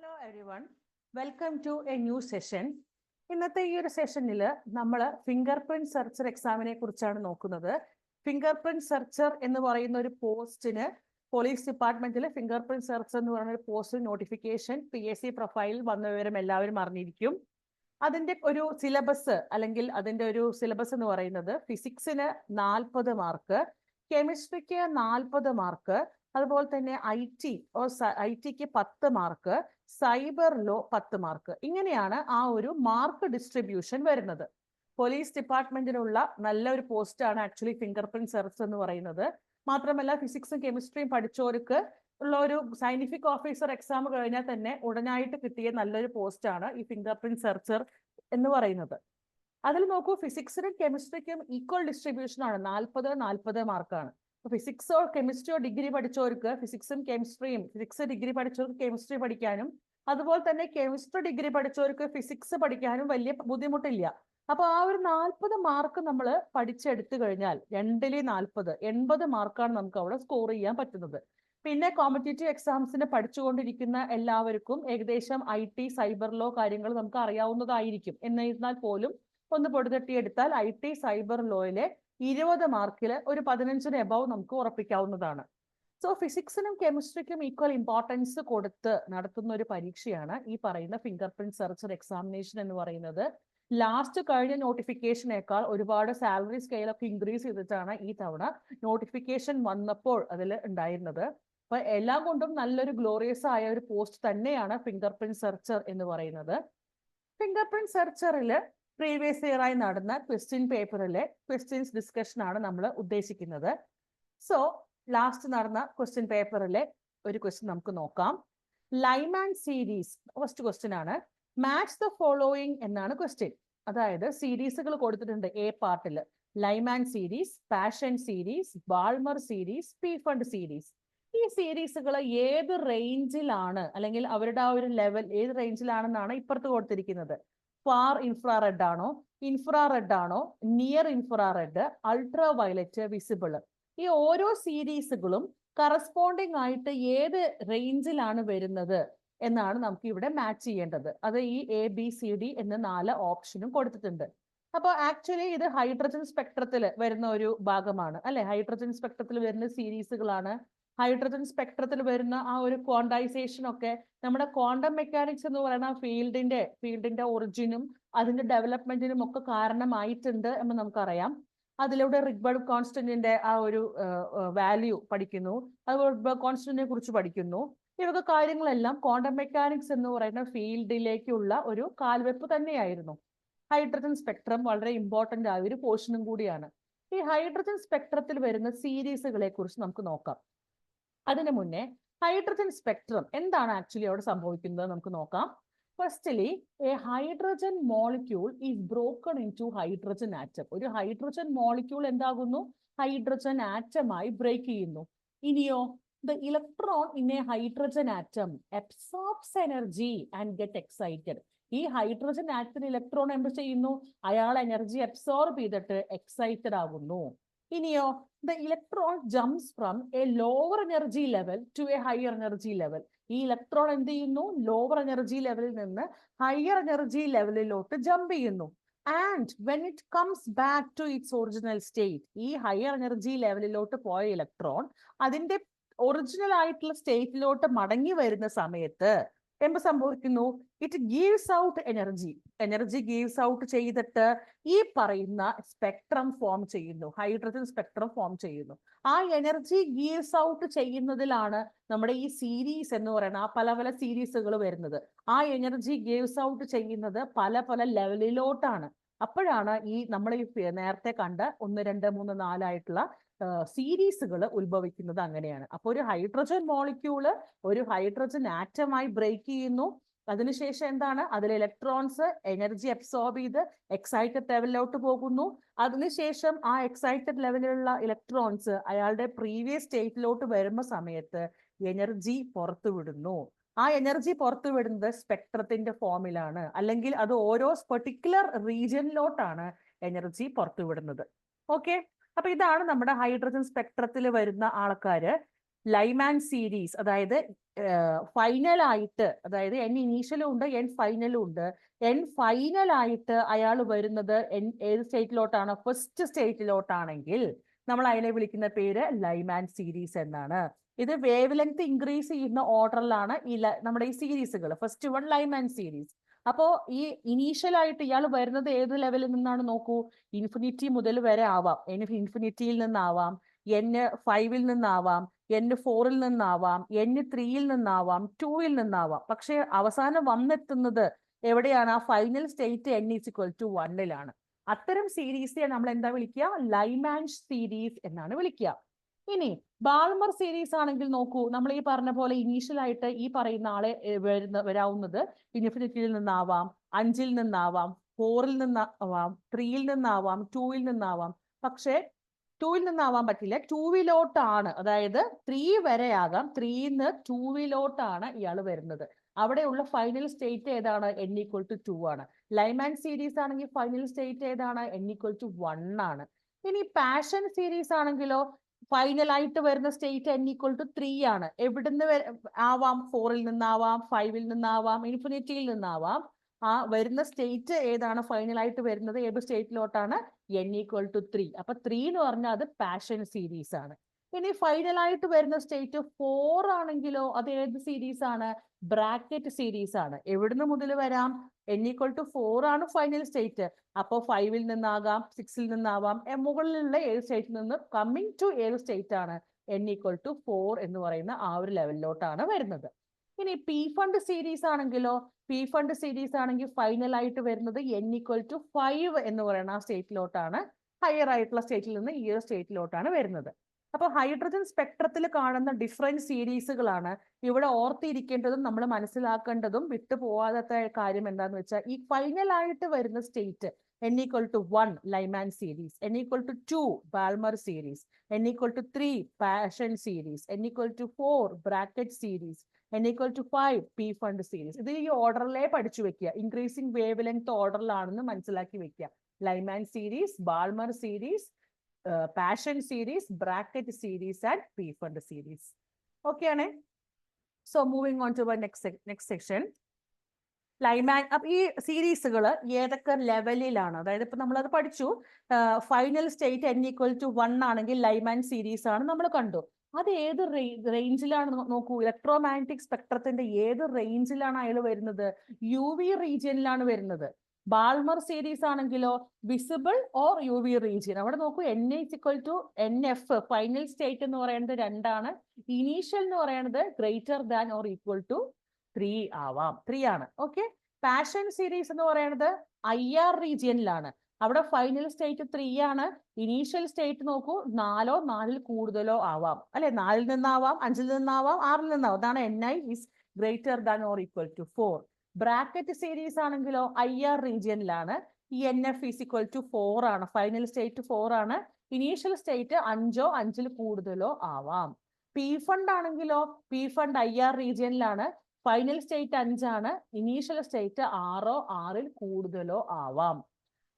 Hello everyone, welcome to a new session. ഇന്നത്തെ ഈ ഒരു സെഷനിൽ നമ്മൾ ഫിംഗർ പ്രിന്റ് സെർച്ചർ എക്സാമിനെ കുറിച്ചാണ് നോക്കുന്നത്. ഫിംഗർ പ്രിന്റ് സെർച്ചർ എന്ന് പറയുന്ന ഒരു പോസ്റ്റിന് പോലീസ് ഡിപ്പാർട്ട്മെന്റിൽ ഫിംഗർ പ്രിന്റ് സെർച്ചർ എന്ന് പറയുന്ന ഒരു പോസ്റ്റ് നോട്ടിഫിക്കേഷൻ PSC പ്രൊഫൈലിൽ വന്ന വിവരം എല്ലാവരും അറിഞ്ഞിരിക്കും. അതിന്റെ ഒരു സിലബസ് അല്ലെങ്കിൽ അതിന്റെ ഒരു സിലബസ് എന്ന് പറയുന്നത് ഫിസിക്സിന് 40 മാർക്ക്, കെമിസ്ട്രിക്ക് 40 മാർക്ക്, അതുപോലെ തന്നെ ഐടിക്ക് 10 മാർക്ക്, സൈബർ ലോ 10 മാർക്ക്. ഇങ്ങനെയാണ് ആ ഒരു മാർക്ക് ഡിസ്ട്രിബ്യൂഷൻ വരുന്നത്. പോലീസ് ഡിപ്പാർട്ട്മെന്റിലുള്ള നല്ലൊരു പോസ്റ്റാണ് ആക്ച്വലി ഫിംഗർ പ്രിന്റ് സെർച്ച് എന്ന് പറയുന്നത്. മാത്രമല്ല ഫിസിക്സും കെമിസ്ട്രിയും പഠിച്ചവർക്ക് ഉള്ള ഒരു സയന്റിഫിക് ഓഫീസർ എക്സാം കഴിഞ്ഞാൽ തന്നെ ഉടനായിട്ട് കിട്ടിയ നല്ലൊരു പോസ്റ്റാണ് ഈ ഫിംഗർ പ്രിന്റ് സെർച്ചർ എന്ന് പറയുന്നത്. അതിൽ നോക്കൂ, ഫിസിക്സിനും കെമിസ്ട്രിക്കും ഈക്വൽ ഡിസ്ട്രിബ്യൂഷൻ ആണ്, 40-40 മാർക്കാണ്. ഫിസിക്സോ കെമിസ്ട്രിയോ ഡിഗ്രി പഠിച്ചവർക്ക് ഫിസിക്സും കെമിസ്ട്രിയും, ഫിസിക്സ് ഡിഗ്രി പഠിച്ചവർക്ക് കെമിസ്ട്രി പഠിക്കാനും അതുപോലെ തന്നെ കെമിസ്ട്രി ഡിഗ്രി പഠിച്ചവർക്ക് ഫിസിക്സ് പഠിക്കാനും വലിയ ബുദ്ധിമുട്ടില്ല. അപ്പൊ ആ ഒരു 40 മാർക്ക് നമ്മൾ പഠിച്ചെടുത്തു കഴിഞ്ഞാൽ 2-40 80 മാർക്കാണ് നമുക്ക് അവിടെ സ്കോർ ചെയ്യാൻ പറ്റുന്നത്. പിന്നെ കോമ്പറ്റേറ്റീവ് എക്സാംസിന് പഠിച്ചുകൊണ്ടിരിക്കുന്ന എല്ലാവർക്കും ഏകദേശം IT, സൈബർ ലോ കാര്യങ്ങൾ നമുക്ക് അറിയാവുന്നതായിരിക്കും. എന്നിരുന്നാൽ പോലും ഒന്ന് പൊടിതട്ടിയെടുത്താൽ IT, സൈബർ ലോയിലെ 20 മാർക്കിൽ ഒരു 15 എബവ് നമുക്ക് ഉറപ്പിക്കാവുന്നതാണ്. സോ ഫിസിക്സിനും കെമിസ്ട്രിക്കും ഈക്വൽ ഇമ്പോർട്ടൻസ് കൊടുത്ത് നടത്തുന്ന ഒരു പരീക്ഷയാണ് ഈ പറയുന്ന ഫിംഗർ പ്രിന്റ് സെർച്ചർ എക്സാമിനേഷൻ എന്ന് പറയുന്നത്. ലാസ്റ്റ് കഴിഞ്ഞ നോട്ടിഫിക്കേഷനേക്കാൾ ഒരുപാട് സാലറി സ്കെയിലൊക്കെ ഇൻക്രീസ് ചെയ്തിട്ടാണ് ഈ തവണ നോട്ടിഫിക്കേഷൻ വന്നപ്പോൾ അതിൽ ഉണ്ടായിരുന്നത്. അപ്പൊ എല്ലാം കൊണ്ടും നല്ലൊരു ഗ്ലോറിയസ് ആയ ഒരു പോസ്റ്റ് തന്നെയാണ് ഫിംഗർ പ്രിന്റ് സെർച്ചർ എന്ന് പറയുന്നത്. ഫിംഗർ പ്രിന്റ് സെർച്ചറിൽ പ്രീവിയസ് ഇയർ ആയി നടന്ന ക്വസ്റ്റ്യൻ പേപ്പറിലെ ക്വസ്റ്റ്യൻസ് ഡിസ്കഷൻ ആണ് നമ്മൾ ഉദ്ദേശിക്കുന്നത്. സോ ലാസ്റ്റ് നടന്ന ക്വസ്റ്റ്യൻ പേപ്പറിലെ ഒരു ക്വസ്റ്റ്യൻ നമുക്ക് നോക്കാം. ലൈമാൻ സീരീസ് ഫസ്റ്റ് ക്വസ്റ്റ്യൻ ആണ്. മാച്ച് ദ ഫോളോയിങ് എന്നാണ് ക്വസ്റ്റ്യൻ. അതായത് സീരീസുകൾ കൊടുത്തിട്ടുണ്ട് എ പാർട്ടിൽ. Lyman series, Paschen series, Balmer series, Pfund series. ഈ സീരീസുകൾ ഏത് റേഞ്ചിലാണ് അല്ലെങ്കിൽ അവരുടെ ആ ഒരു ലെവൽ ഏത് റേഞ്ചിലാണെന്നാണ് ഇപ്പുറത്ത് കൊടുത്തിരിക്കുന്നത്. ഫാർ ഇൻഫ്രാറെഡ് ആണോ, ഇൻഫ്രാറെഡ് ആണോ, near infrared, ultra violet, visible. ഈ ഓരോ സീരീസുകളും കറസ്പോണ്ടിങ് ആയിട്ട് ഏത് റേഞ്ചിലാണ് വരുന്നത് എന്നാണ് നമുക്ക് ഇവിടെ മാച്ച് ചെയ്യേണ്ടത്. അത് ഈ ABCD എന്ന 4 ഓപ്ഷനും കൊടുത്തിട്ടുണ്ട്. അപ്പോൾ ആക്ച്വലി ഇത് ഹൈഡ്രജൻ സ്പെക്ട്രത്തിൽ വരുന്ന ഒരു ഭാഗമാണ് അല്ലെ. ഹൈഡ്രജൻ സ്പെക്ട്രത്തിൽ വരുന്ന സീരീസുകളാണ്. ഹൈഡ്രജൻ സ്പെക്ട്രത്തിൽ വരുന്ന ആ ഒരു ക്വാണ്ടൈസേഷൻ ഒക്കെ നമ്മുടെ ക്വാണ്ടം മെക്കാനിക്സ് എന്ന് പറയുന്ന ഫീൽഡിന്റെ ഒറിജിനും അതിന്റെ ഡെവലപ്മെന്റിനും ഒക്കെ കാരണമായിട്ടുണ്ട് എന്ന് നമുക്കറിയാം. അതിലൂടെ റിഗ്ബർഡ് കോൺസ്റ്റന്റിന്റെ ആ ഒരു വാല്യൂ പഠിക്കുന്നു, അതുപോലെ റിഗ്ബർഡ് കോൺസ്റ്റന്റിനെ കുറിച്ച് പഠിക്കുന്നു. ഇവയൊക്കെ കാര്യങ്ങളെല്ലാം ക്വാണ്ടം മെക്കാനിക്സ് എന്ന് പറയുന്ന ഫീൽഡിലേക്കുള്ള ഒരു കാൽവെപ്പ് തന്നെയായിരുന്നു. ഹൈഡ്രജൻ സ്പെക്ട്രം വളരെ ഇമ്പോർട്ടന്റ് ആയ ഒരു പോർഷനും കൂടിയാണ്. ഈ ഹൈഡ്രജൻ സ്പെക്ട്രത്തിൽ വരുന്ന സീരീസുകളെ കുറിച്ച് നമുക്ക് നോക്കാം. അതിനു മുന്നേ ഹൈഡ്രജൻ സ്പെക്ട്രം എന്താണ് ആക്ച്വലി അവിടെ സംഭവിക്കുന്നത് നമുക്ക് നോക്കാം. Firstly a hydrogen molecule is broken in to hydrogen atom. ഒരു ഹൈഡ്രജൻ മോളിക്യൂൾ എന്താകുന്നു? ഹൈഡ്രജൻ ആറ്റമായി ബ്രേക്ക് ചെയ്യുന്നു. ഇനിയോ the electron in a hydrogen atom absorbs energy and get excited. ഈ ഹൈഡ്രജൻ ആറ്റത്തിന് ഇലക്ട്രോൺ എന്ത് ചെയ്യുന്നു? അയാൾ എനർജി അബ്സോർബ് ചെയ്തിട്ട് എക്സൈറ്റഡ് ആകുന്നു. ഇനിയോ the electron jumps from a lower energy level to a higher energy level. ഈ ഇലക്ട്രോൺ എന്ത് ചെയ്യുന്നു? ലോവർ എനർജി ലെവലിൽ നിന്ന് ഹയർ എനർജി ലെവലിലോട്ട് ജമ്പ് ചെയ്യുന്നു. And when it comes back to its original state, ഈ ഹയർ എനർജി ലെവലിലോട്ട് പോയ ഇലക്ട്രോൺ അതിന്റെ ഒറിജിനൽ ആയിട്ടുള്ള സ്റ്റേറ്റിലോട്ട് മടങ്ങി വരുന്ന സമയത്ത് എന്ത് സംഭവിക്കുന്നു? It gives out energy gives out ചെയ്തിട്ട് ഈ പറയുന്ന സ്പെക്ട്രം ഫോം ചെയ്യുന്നു, ഹൈഡ്രജൻ സ്പെക്ട്രം ഫോം ചെയ്യുന്നു. ആ എനർജി ഗീവ്സ് ഔട്ട് ചെയ്യുന്നതിലാണ് നമ്മുടെ ഈ സീരീസ് എന്ന് പറയുന്ന പല പല സീരീസുകൾ വരുന്നത്. ആ എനർജി ഗീവ്സ് ഔട്ട് ചെയ്യുന്നത് പല പല ലെവലിലോട്ടാണ്. അപ്പോഴാണ് ഈ നമ്മൾ ഈ നേരത്തെ കണ്ട 1, 2, 3, 4 ആയിട്ടുള്ള സീരീസുകൾ ഉത്ഭവിക്കുന്നത്. അങ്ങനെയാണ്. അപ്പോൾ ഒരു ഹൈഡ്രജൻ മോളിക്യൂള് ഒരു ഹൈഡ്രജൻ ആറ്റമായി ബ്രേക്ക് ചെയ്യുന്നു. അതിനുശേഷം എന്താണ്? അതിൽ ഇലക്ട്രോൺസ് എനർജി അബ്സോർബ് ചെയ്ത് എക്സൈറ്റഡ് ലെവലിലോട്ട് പോകുന്നു. അതിനുശേഷം ആ എക്സൈറ്റഡ് ലെവലിലുള്ള ഇലക്ട്രോൺസ് അയാളുടെ പ്രീവിയസ് സ്റ്റേറ്റിലോട്ട് വരുന്ന സമയത്ത് എനർജി പുറത്തുവിടുന്നു. ആ എനർജി പുറത്തുവിടുന്നത് സ്പെക്ട്രത്തിന്റെ ഫോമിലാണ്, അല്ലെങ്കിൽ അത് ഓരോ പെർട്ടിക്കുലർ റീജിയനിലോട്ടാണ് എനർജി പുറത്തുവിടുന്നത്. ഓക്കെ, അപ്പൊ ഇതാണ് നമ്മുടെ ഹൈഡ്രജൻ സ്പെക്ട്രത്തിൽ വരുന്ന ആൾക്കാര്. ലൈമാൻ സീരീസ്, അതായത് ഫൈനൽ ആയിട്ട്, അതായത് എൻ ഇനീഷ്യലും ഉണ്ട് എൻ ഫൈനലും ഉണ്ട്. എൻ ഫൈനൽ ആയിട്ട് അയാൾ വരുന്നത് ഏത് സ്റ്റേറ്റിലോട്ടാണ്? ഫസ്റ്റ് സ്റ്റേറ്റിലോട്ടാണെങ്കിൽ നമ്മൾ അതിനെ വിളിക്കുന്ന പേര് ലൈമാൻ സീരീസ് എന്നാണ്. ഇത് വേവ് ലെങ്ത് ഇൻക്രീസ് ചെയ്യുന്ന ഓർഡറിലാണ് നമ്മുടെ ഈ സീരീസുകൾ. First one Lyman series. അപ്പോ ഈ ഇനീഷ്യൽ ആയിട്ട് ഇയാൾ വരുന്നത് ഏത് ലെവലിൽ നിന്നാണ് നോക്കൂ? ഇൻഫിനിറ്റി മുതൽ വരെ ആവാം. ഇൻഫിനിറ്റിയിൽ നിന്നാവാം, N5 നിന്നാവാം, N4 നിന്നാവാം, N3 നിന്നാവാം, 2 നിന്നാവാം. പക്ഷെ അവസാനം വന്നെത്തുന്നത് എവിടെയാണ്? ആ ഫൈനൽ സ്റ്റേറ്റ് N=1 അത്തരം സീരീസിനെ നമ്മൾ എന്താ വിളിക്കുക? ലൈമാൻ സീരീസ് എന്നാണ് വിളിക്കുക. ഇനി ബാൾമർ സീരീസ് ആണെങ്കിൽ നോക്കൂ, നമ്മൾ ഈ പറഞ്ഞ പോലെ ഇനീഷ്യൽ ആയിട്ട് ഈ പറയുന്ന ആളെ വരാവുന്നത് ഇൻഫിനിറ്റിയിൽ നിന്നാവാം, 5 നിന്നാവാം, 4 നിന്നാവാം, 3 നിന്നാവാം, 2 നിന്നാവാം. പക്ഷെ 2 നിന്നാവാൻ പറ്റില്ല, 2 അതായത് 3 വരെ ആകാം. 3 2 ഇയാൾ വരുന്നത്. അവിടെയുള്ള ഫൈനൽ സ്റ്റേറ്റ് ഏതാണ്? N=2 ആണ്. ലൈമാൻ സീരീസ് ആണെങ്കിൽ ഫൈനൽ സ്റ്റേറ്റ് ഏതാണ്? N=1 ഇനി പാഷൻ സീരീസ് ആണെങ്കിലോ ഫൈനൽ ആയിട്ട് വരുന്ന സ്റ്റേറ്റ് N=3 ആണ്. എവിടുന്ന് ആവാം? 4 നിന്നാവാം, 5 നിന്നാവാം, ഇൻഫിനിറ്റിയിൽ നിന്നാവാം. ആ വരുന്ന സ്റ്റേറ്റ് ഏതാണ്? ഫൈനൽ ആയിട്ട് വരുന്നത് ഏത് സ്റ്റേറ്റിലോട്ടാണ്? N=3. അപ്പൊ 3 എന്ന് പറഞ്ഞാൽ അത് പാഷൻ സീരീസ് ആണ്. ഇനി ഫൈനൽ ആയിട്ട് വരുന്ന സ്റ്റേറ്റ് 4 ആണെങ്കിലോ അത് ഏത് സീരീസ് ആണ്? ബ്രാക്കറ്റ് സീരീസ് ആണ്. എവിടുന്ന് മുതൽ വരാം? N=4 ആണ് ഫൈനൽ സ്റ്റേറ്റ്. അപ്പോ 5 നിന്നാകാം, 6 നിന്നാവാം, മുകളിലുള്ള ഏത് സ്റ്റേറ്റിൽ നിന്ന് കമ്മിങ് ടു ഏത് സ്റ്റേറ്റ് ആണ്? N=4 എന്ന് പറയുന്ന ആ ഒരു ലെവലിലോട്ടാണ് വരുന്നത്. ഇനി പി ഫണ്ട് സീരീസ് ആണെങ്കിലോ, പി ഫണ്ട് സീരീസ് ആണെങ്കിൽ ഫൈനൽ ആയിട്ട് വരുന്നത് N=5 എന്ന് പറയുന്ന ആ സ്റ്റേറ്റിലോട്ടാണ്, ഹയർ ആയിട്ടുള്ള സ്റ്റേറ്റിൽ നിന്ന് ഈ ഒരു സ്റ്റേറ്റിലോട്ടാണ് വരുന്നത്. അപ്പൊ ഹൈഡ്രജൻ സ്പെക്ട്രത്തിൽ കാണുന്ന ഡിഫറെന്റ് സീരീസുകളാണ് ഇവിടെ ഓർത്തിരിക്കേണ്ടതും നമ്മൾ മനസ്സിലാക്കേണ്ടതും. വിട്ടുപോകാത്ത കാര്യം എന്താന്ന് വെച്ചാൽ ഈ ഫൈനൽ ആയിട്ട് വരുന്ന state N=1 Lyman series, N=2 Balmer series, N=3 passion series, N=4 bracket series, N=5 P fund series. ഇത് ഈ ഓർഡറിലെ പഠിച്ചു വെക്കുക. ഇൻക്രീസിംഗ് വേവ് ലെങ്ത് ഓർഡറിലാണെന്ന് മനസ്സിലാക്കി വെക്കുക. Lyman series, Balmer series, Paschen series, Brackett series and Pfund series. Okay ആണ്. So moving on to next section. Lyman. അപ്പൊ ഈ സീരീസുകൾ ഏതൊക്കെ ലെവലിലാണ്? അതായത് ഇപ്പൊ നമ്മളത് പഠിച്ചു. ഫൈനൽ സ്റ്റേറ്റ് N=1 ആണെങ്കിൽ ലൈമാൻ സീരീസ് ആണ് നമ്മൾ കണ്ടു. അത് ഏത് റേഞ്ചിലാണ് നോക്കൂ? ഇലക്ട്രോമാഗ്നറ്റിക് സ്പെക്ട്രത്തിന്റെ ഏത് റേഞ്ചിലാണ് അയാൾ വരുന്നത്? UV റീജിയനിലാണ് വരുന്നത്. ബാൾമർ സീരീസ് ആണെങ്കിലോ വിസിബിൾ ഓർ UV റീജിയൻ. അവിടെ നോക്കൂ, N=NF. ഫൈനൽ സ്റ്റേറ്റ് എന്ന് പറയുന്നത് 2 ആണ്. ഇനീഷ്യൽ എന്ന് പറയുന്നത് greater than or equal to 3 ആവാം. 3 ആണ്. ഓക്കെ. പാഷൻ സീരീസ് എന്ന് പറയുന്നത് IR റീജിയനിലാണ്. അവിടെ ഫൈനൽ സ്റ്റേറ്റ് 3 ആണ്. ഇനീഷ്യൽ സ്റ്റേറ്റ് നോക്കൂ, 4 4 കൂടുതലോ ആവാം, അല്ലെ? 4 നിന്നാവാം, 5 നിന്നാവാം, 6 നിന്നാവാം. അതാണ് Ni is greater than or equal to 4. Bracket series ആണെങ്കിലോ IR റീജിയനിലാണ്. ഈ NF = 4 ആണ്. ഫൈനൽ സ്റ്റേറ്റ് 4 ആണ്. ഇനീഷ്യൽ സ്റ്റേറ്റ് 5 5 കൂടുതലോ ആവാം. പി ഫണ്ട് ആണെങ്കിലോ പി ഫണ്ട് IR റീജിയനിലാണ്. ഫൈനൽ സ്റ്റേറ്റ് 5 ആണ്. ഇനീഷ്യൽ സ്റ്റേറ്റ് 6 6 കൂടുതലോ ആവാം.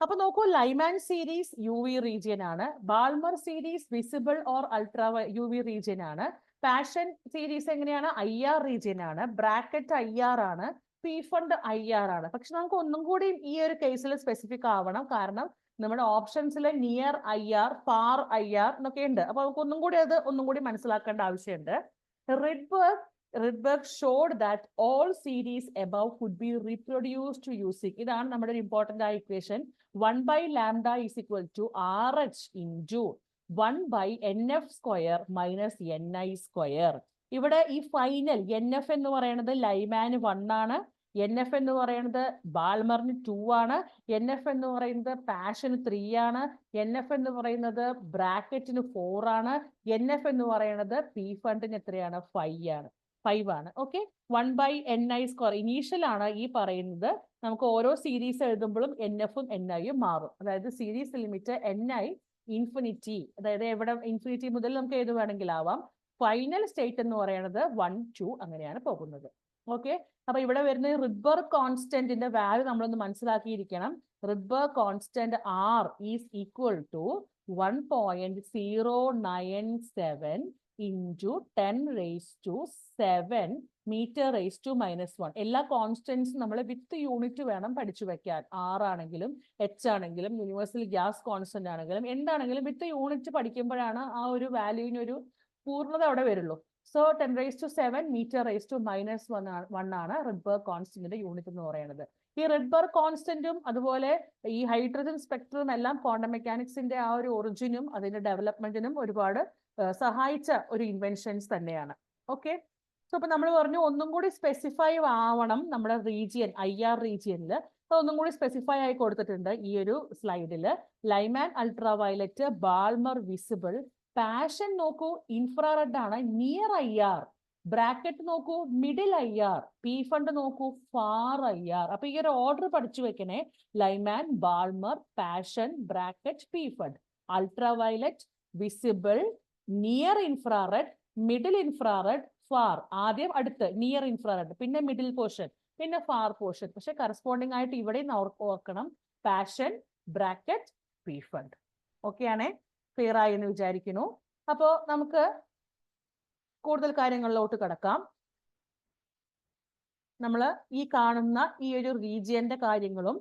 അപ്പൊ നോക്കൂ, ലൈമാൻ സീരീസ് UV റീജിയൻ ആണ്. Balmer series visible or ultra UV region ആണ്. പാഷൻ സീരീസ് എങ്ങനെയാണ്? IR റീജിയൻ ആണ്. ബ്രാക്കറ്റ് IR ആണ്. പി ഫണ്ട് IR ആണ്. പക്ഷെ നമുക്ക് ഒന്നും കൂടി ഈ ഒരു കേസിൽ സ്പെസിഫിക് ആവണം. കാരണം നമ്മുടെ ഓപ്ഷൻസിൽ നിയർ IR, ഫാർ IR എന്നൊക്കെ ഉണ്ട്. അപ്പൊ നമുക്ക് ഒന്നും കൂടി മനസ്സിലാക്കേണ്ട ആവശ്യമുണ്ട്. Rydberg showed that all series above could be reproduced using, ഇതാണ് നമ്മുടെ ഒരു ഇമ്പോർട്ടന്റ് ആയ equation. 1/λ is equal to RH into 1/NF² minus NI square. ഇവിടെ ഈ ഫൈനൽ NF എന്ന് പറയുന്നത് ലൈമാന് 1 ആണ്. NF എന്ന് പറയുന്നത് ബാൾമറിന് 2 ആണ്. NF എന്ന് പറയുന്നത് പാഷന് 3 ആണ്. NF എന്ന് പറയുന്നത് ബ്രാക്കറ്റിന് 4 ആണ്. NF എന്ന് പറയുന്നത് പി ഫണ്ടിന് എത്രയാണ്? 5 ആണ്. ഓക്കെ. 1/NI². ഇനീഷ്യൽ ആണ് ഈ പറയുന്നത്. നമുക്ക് ഓരോ സീരീസ് എഴുതുമ്പോഴും NFഉം NIയും മാറും. അതായത് സീരീസ് ലിമിറ്റ് NI ഇൻഫിനിറ്റി, അതായത് എവിടെ ഇൻഫിനിറ്റി മുതൽ നമുക്ക് ഏത് വേണമെങ്കിൽ ആവാം. ഫൈനൽ സ്റ്റേറ്റ് എന്ന് പറയുന്നത് 1 2 അങ്ങനെയാണ് പോകുന്നത്. ഓക്കെ. അപ്പൊ ഇവിടെ വരുന്ന റിഡ്ബർഗ് കോൺസ്റ്റന്റിന്റെ വാല്യൂ നമ്മളൊന്ന് മനസ്സിലാക്കിയിരിക്കണം. Rydberg constant R is equal to 1.097 into 10⁻⁷ m⁻⁻⁻⁻⁻. എല്ലാ കോൺസ്റ്റൻസും നമ്മൾ വിത്ത് യൂണിറ്റ് വേണം പഠിച്ചു വെക്കാൻ. R ആണെങ്കിലും H ആണെങ്കിലും യൂണിവേഴ്സൽ ഗ്യാസ് കോൺസ്റ്റന്റ് ആണെങ്കിലും എന്താണെങ്കിലും വിത്ത് യൂണിറ്റ് പഠിക്കുമ്പോഴാണ് ആ ഒരു വാല്യൂവിനൊരു പൂർണ്ണത അവിടെ വരുള്ളൂ. സോ 10⁻⁷ m⁻⁻⁻⁻1 ആണ് റെഡ്ബർഗ് കോൺസ്റ്റന്റിന്റെ യൂണിറ്റ് എന്ന് പറയുന്നത്. ഈ റെഡ്ബർഗ് കോൺസ്റ്റന്റും അതുപോലെ ഈ ഹൈഡ്രജൻ സ്പെക്ട്രം എല്ലാം ക്വാണ്ടം മെക്കാനിക്സിന്റെ ആ ഒരു ഒറിജിനും അതിന്റെ ഡെവലപ്മെന്റിനും ഒരുപാട് സഹായിച്ച ഒരു ഇൻവെൻഷൻസ് തന്നെയാണ്. ഓക്കെ, സോ അപ്പൊ നമ്മൾ പറഞ്ഞു ഒന്നും കൂടി സ്പെസിഫൈ ആവണം നമ്മുടെ റീജിയൻ, IR റീജിയനിൽ. ഒന്നും കൂടി സ്പെസിഫൈ ആയി കൊടുത്തിട്ടുണ്ട് ഈ ഒരു സ്ലൈഡില്. Lyman ultraviolet, Balmer visible, Paschen നോക്കൂ ഇൻഫ്രാറെഡ് ആണ്, നിയർ IR, ബ്രാക്കറ്റ് നോക്കൂ മിഡിൽ IR, പി ഫണ്ട് നോക്കൂ ഫാർ IR. അപ്പൊ ഈ ഒരു ഓർഡർ പഠിച്ചു വെക്കണേ. Lyman, Balmer, Paschen, Brackett, Pfund. Ultraviolet, visible, near infrared, middle infrared, far. ആദ്യം അടുത്ത് നിയർ ഇൻഫ്രാറെഡ്, പിന്നെ മിഡിൽ പോർഷൻ, പിന്നെ ഫാർ പോർഷൻ. പക്ഷെ കറസ്പോണ്ടിങ് ആയിട്ട് ഇവിടെയും ഓർക്കണം Paschen, Brackett, Pfund. Okay ആണേ, ക്ലിയർ ആയി എന്ന് വിചാരിക്കുന്നു. അപ്പോ നമുക്ക് കൂടുതൽ കാര്യങ്ങളിലോട്ട് കടക്കാം. നമ്മൾ ഈ കാണുന്ന ഈ ഒരു റീജിയന്റെ കാര്യങ്ങളും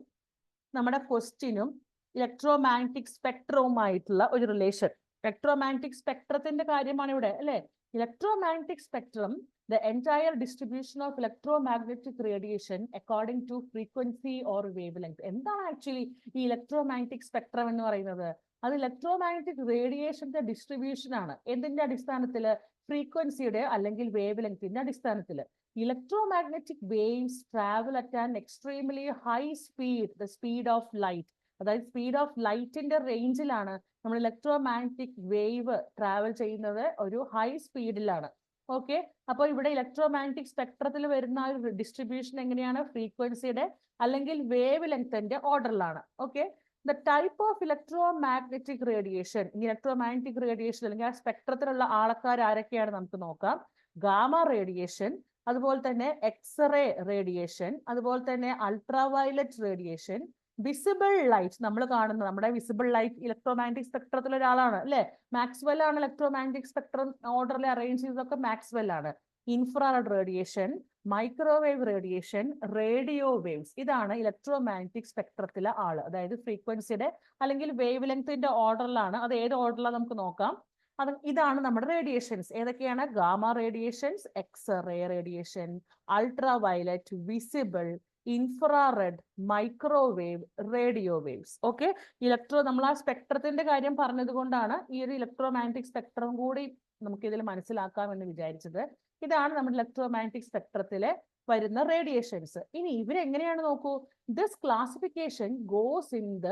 നമ്മുടെ ക്വസ്റ്റ്യനും ഇലക്ട്രോമാഗ്നറ്റിക് സ്പെക്ട്രവുമായിട്ടുള്ള ഒരു റിലേഷൻ. ഇലക്ട്രോമാഗ്നറ്റിക് സ്പെക്ട്രത്തിന്റെ കാര്യമാണ് ഇവിടെ അല്ലെ. Electromagnetic spectrum, the entire distribution of electromagnetic radiation according to frequency or wavelength. എന്താണ് ആക്ച്വലി ഈ ഇലക്ട്രോമാഗ്നറ്റിക് സ്പെക്ട്രം എന്ന് പറയുന്നത്? അത് ഇലക്ട്രോമാഗ്നറ്റിക് റേഡിയേഷന്റെ ഡിസ്ട്രിബ്യൂഷൻ ആണ്. എന്തിന്റെ അടിസ്ഥാനത്തില്? ഫ്രീക്വൻസിയുടെ അല്ലെങ്കിൽ വേവ് ലെങ്ത്തിന്റെ അടിസ്ഥാനത്തില്. Electromagnetic waves travel at an extremely high speed, the speed of light. അതായത് സ്പീഡ് ഓഫ് ലൈറ്റിന്റെ റേഞ്ചിലാണ് നമ്മൾ ഇലക്ട്രോമാഗ്നറ്റിക് വേവ് ട്രാവൽ ചെയ്യുന്നത്, ഒരു ഹൈ സ്പീഡിലാണ്. ഓക്കെ, അപ്പോൾ ഇവിടെ ഇലക്ട്രോമാഗ്നറ്റിക് സ്പെക്ട്രത്തിൽ വരുന്ന ഒരു ഡിസ്ട്രിബ്യൂഷൻ എങ്ങനെയാണ്? ഫ്രീക്വൻസിയുടെ അല്ലെങ്കിൽ വേവ് ലെങ്ത്തിന്റെ ഓർഡറിലാണ്. Okay, the type of electromagnetic radiation. Electromagnetic radiation അല്ലെങ്കിൽ ആ സ്പെക്ട്രത്തിലുള്ള ആൾക്കാർ ആരൊക്കെയാണ് നമുക്ക് നോക്കാം. ഗാമ റേഡിയേഷൻ, അതുപോലെ തന്നെ എക്സ്റേ റേഡിയേഷൻ, അതുപോലെ തന്നെ അൾട്രാവയലറ്റ് റേഡിയേഷൻ, വിസിബിൾ ലൈറ്റ്. നമ്മൾ കാണുന്ന നമ്മുടെ വിസിബിൾ ലൈറ്റ് ഇലക്ട്രോമാഗ്നറ്റിക് സ്പെക്ട്രത്തിൽ ഒരാളാണ് അല്ലെ. മാക്സ്വെൽ ആണ് ഇലക്ട്രോമാഗ്നറ്റിക് സ്പെക്ട്രം ഓർഡറിൽ അറേഞ്ച് ചെയ്തതൊക്കെ മാക്സ്വെൽ ആണ്. Infrared radiation, microwave radiation, radio waves. ഇതാണ് ഇലക്ട്രോമാഗ്നറ്റിക് സ്പെക്ട്രത്തിലെ ആള്. അതായത് ഫ്രീക്വൻസിയുടെ അല്ലെങ്കിൽ വേവ് ലെങ്ത്തിന്റെ ഓർഡറിലാണ്. അത് ഏത് ഓർഡറിലാണ് നമുക്ക് നോക്കാം. ഇതാണ് നമ്മുടെ റേഡിയേഷൻസ്. ഏതൊക്കെയാണ്? Gamma radiations, X-ray radiation, ultraviolet, visible, infrared, microwave, radio waves. Okay, നമ്മൾ ആ സ്പെക്ട്രത്തിന്റെ കാര്യം പറഞ്ഞത് കൊണ്ടാണ് ഈ ഒരു ഇലക്ട്രോമാഗ്നറ്റിക് സ്പെക്ട്രം കൂടി നമുക്ക് ഇതിൽ മനസ്സിലാക്കാം എന്ന് വിചാരിച്ചത്. ഇതാണ് നമ്മുടെ ഇലക്ട്രോമാഗ്നറ്റിക് സ്പെക്ട്രത്തിലെ വരുന്ന റേഡിയേഷൻസ്. ഇനി ഇവരെങ്ങനെയാണ് നോക്കൂ. This classification goes in the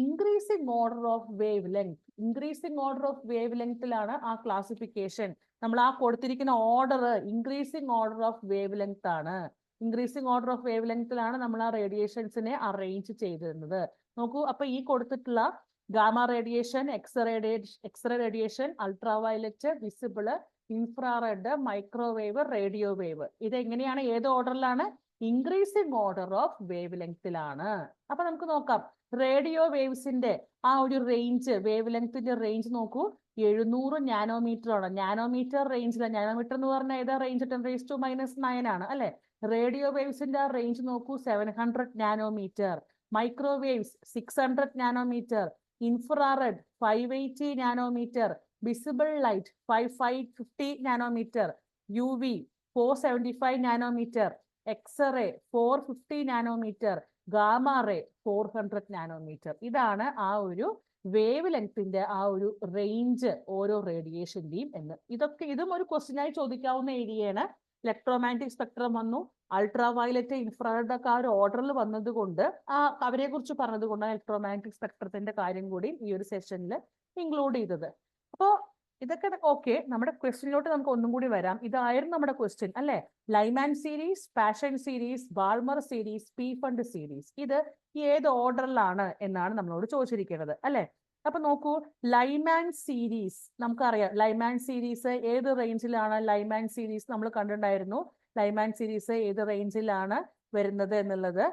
increasing order of wavelength. Increasing order of വേവ് ലെങ്ത്തിലാണ് ആ ക്ലാസിഫിക്കേഷൻ. നമ്മൾ ആ കൊടുത്തിരിക്കുന്ന order increasing order of wavelength ആണ്. ഇൻക്രീസിംഗ് ഓർഡർ ഓഫ് വേവ് ലെങ്ത്തിലാണ് നമ്മൾ ആ റേഡിയേഷൻസിനെ അറേഞ്ച് ചെയ്തിരുന്നത്. നോക്കൂ, അപ്പൊ ഈ കൊടുത്തിട്ടുള്ള gamma radiation, X-ray radiation, ultraviolet, visible, infrared, microwave, radio wave, ഇതെങ്ങനെയാണ്? ഏത് ഓർഡറിലാണ്? ഇൻക്രീസിംഗ് ഓർഡർ ഓഫ് വേവ് ലെങ്ത്തിലാണ്. അപ്പൊ നമുക്ക് നോക്കാം. റേഡിയോ വേവ്സിന്റെ ആ ഒരു റേഞ്ച്, വേവ് ലെങ്ത്തിന്റെ റേഞ്ച് നോക്കൂ. 700 നാനോമീറ്റർ ആണ്. നാനോമീറ്റർ റേഞ്ചിലാണ്. നാനോമീറ്റർ എന്ന് പറഞ്ഞാൽ ഏതാ റേഞ്ച്? 10⁻⁹ ആണ് അല്ലെ. റേഡിയോ വേവ്സിന്റെ ആ റേഞ്ച് നോക്കൂ, 700 nanometre. Microwaves 600 nanometre. Infrared 580 nanometre. Visible light 550 nanometre. UV 475 nanometre. X-ray 450 nanometre. Gamma ray 400 nanometre. ഇതാണ് ആ ഒരു വേവ് ലെങ്ത്തിന്റെ ആ ഒരു റേഞ്ച് ഓരോ റേഡിയേഷന്റെയും എന്ന്. ഇതും ഒരു ക്വസ്റ്റ്യൻ ആയി ചോദിക്കാവുന്ന ഏരിയയാണ്. ഇലക്ട്രോമാഗ്നറ്റിക് സ്പെക്ട്രം വന്നു, അൾട്രാവയലറ്റ്, ഇൻഫ്രാറെഡ് ഒക്കെ ആ ഒരു ഓർഡറിൽ വന്നത് കൊണ്ട് അവരെ കുറിച്ച് പറഞ്ഞത് കൊണ്ടാണ് ഇലക്ട്രോമാഗ്നറ്റിക് സ്പെക്ട്രത്തിന്റെ കാര്യം കൂടി ഈ ഒരു സെഷനിൽ ഇൻക്ലൂഡ് ചെയ്തത്. അപ്പോ ഇതൊക്കെ ഓക്കെ. നമ്മുടെ ക്വസ്റ്റ്യനിലോട്ട് നമുക്ക് ഒന്നും കൂടി വരാം. ഇതായിരുന്നു നമ്മുടെ ക്വസ്റ്റ്യൻ അല്ലെ. Lyman series, Paschen series, Balmer series, P fund series, ഇത് ഏത് ഓർഡറിലാണ് എന്നാണ് നമ്മളോട് ചോദിച്ചിരിക്കുന്നത് അല്ലെ. അപ്പൊ നോക്കൂ, ലൈമാൻ സീരീസ് നമുക്കറിയാം. ലൈമാൻ സീരീസ് ഏത് റേഞ്ചിലാണ്? ലൈമാൻ സീരീസ് നമ്മൾ കണ്ടിട്ടുണ്ടായിരുന്നു. ലൈമാൻ സീരീസ് ഏത് റേഞ്ചിലാണ് വരുന്നത് എന്നുള്ളത്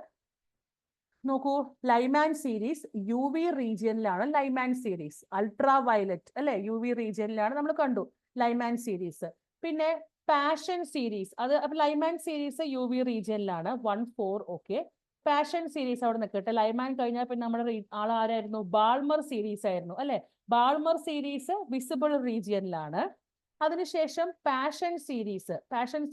നോക്കൂ. ലൈമാൻ സീരീസ് UV റീജിയനിലാണ് ലൈമാൻ സീരീസ്. അൾട്രാ വയലറ്റ് അല്ലെ, UV റീജിയനിലാണ് നമ്മൾ കണ്ടു. Lyman series. പിന്നെ പാഷൻ സീരീസ്, അത് അപ്പൊ ലൈമാൻ സീരീസ് യു വി റീജിയനിലാണ് 1-4. ഓക്കെ, പാഷൻ സീരീസ് അവിടെ നിൽക്കട്ടെ. ലൈമാൻ കഴിഞ്ഞാൽ പിന്നെ നമ്മുടെ ആളാരായിരുന്നു? ബാൾമർ സീരീസ് ആയിരുന്നു അല്ലെ. ബാൾമർ സീരീസ് വിസിബിൾ റീജിയനിലാണ്. അതിനുശേഷം പാഷൻ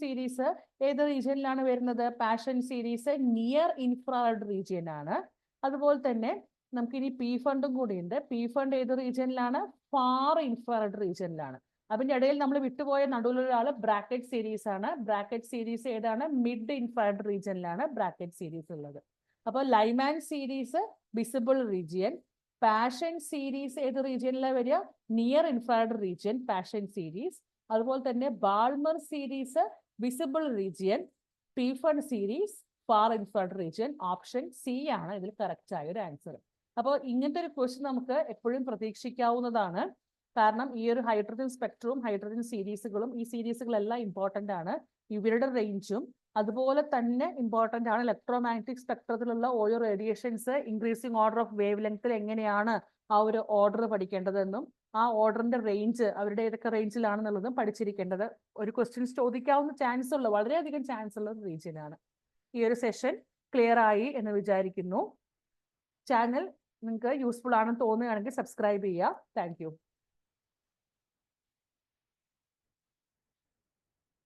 സീരീസ് ഏത് റീജിയനിലാണ് വരുന്നത്? Paschen series near infrared region ആണ്. അതുപോലെ തന്നെ നമുക്കിനി പി ഫണ്ടും കൂടി ഉണ്ട്. പി ഫണ്ട് ഏത് റീജിയനിലാണ്? Far infrared റീജിയനിലാണ്. അതിന്റെ ഇടയിൽ നമ്മൾ വിട്ടുപോയ നടുവിലുള്ള ആള് ബ്രാക്കറ്റ് സീരീസ് ആണ്. ബ്രാക്കറ്റ് സീരീസ് ഏതാണ്? മിഡ് ഇൻഫ്രാറെഡ് റീജിയനിലാണ് ബ്രാക്കറ്റ് സീരീസ് ഉള്ളത്. അപ്പോൾ Lyman series visible region, passion series ഏത് റീജിയനിലാണ് വരിക? Near infrared region passion series. അതുപോലെ തന്നെ Balmer series visible region, P fund series far infrared region. Option C ആണ് ഇതിൽ കറക്റ്റ് ആയ ഒരു ആൻസർ. അപ്പോൾ ഇങ്ങനത്തെ ഒരു ക്വസ്റ്റ്യൻ നമുക്ക് എപ്പോഴും പ്രതീക്ഷിക്കാവുന്നതാണ്. കാരണം ഈ ഒരു ഹൈഡ്രജൻ സ്പെക്ട്രവും ഹൈഡ്രജൻ സീരീസുകളും, ഈ സീരീസുകളെല്ലാം ഇമ്പോർട്ടന്റ് ആണ്. ഇവരുടെ റേഞ്ചും അതുപോലെ തന്നെ ഇമ്പോർട്ടന്റ് ആണ്. ഇലക്ട്രോമാഗ്നറ്റിക് സ്പെക്ട്രത്തിലുള്ള ഓരോ റേഡിയേഷൻസ് ഇൻക്രീസിങ് ഓർഡർ ഓഫ് വേവ് ലെങ്ത്തിൽ എങ്ങനെയാണ് ആ ഒരു ഓർഡർ പഠിക്കേണ്ടതെന്നും ആ ഓർഡറിന്റെ റേഞ്ച് അവരുടെ ഏതൊക്കെ റേഞ്ചിലാണെന്നുള്ളതും പഠിച്ചിരിക്കേണ്ടത് ഒരു ക്വസ്റ്റ്യൻസ് ചോദിക്കാവുന്ന ചാൻസ് ഉള്ള, വളരെയധികം ചാൻസ് ഉള്ള ഒരു റീജിയൻ ആണ്. ഈ ഒരു സെഷൻ ക്ലിയർ ആയി എന്ന് വിചാരിക്കുന്നു. ചാനൽ നിങ്ങൾക്ക് യൂസ്ഫുൾ ആണെന്ന് തോന്നുകയാണെങ്കിൽ സബ്സ്ക്രൈബ് ചെയ്യുക. Thank you.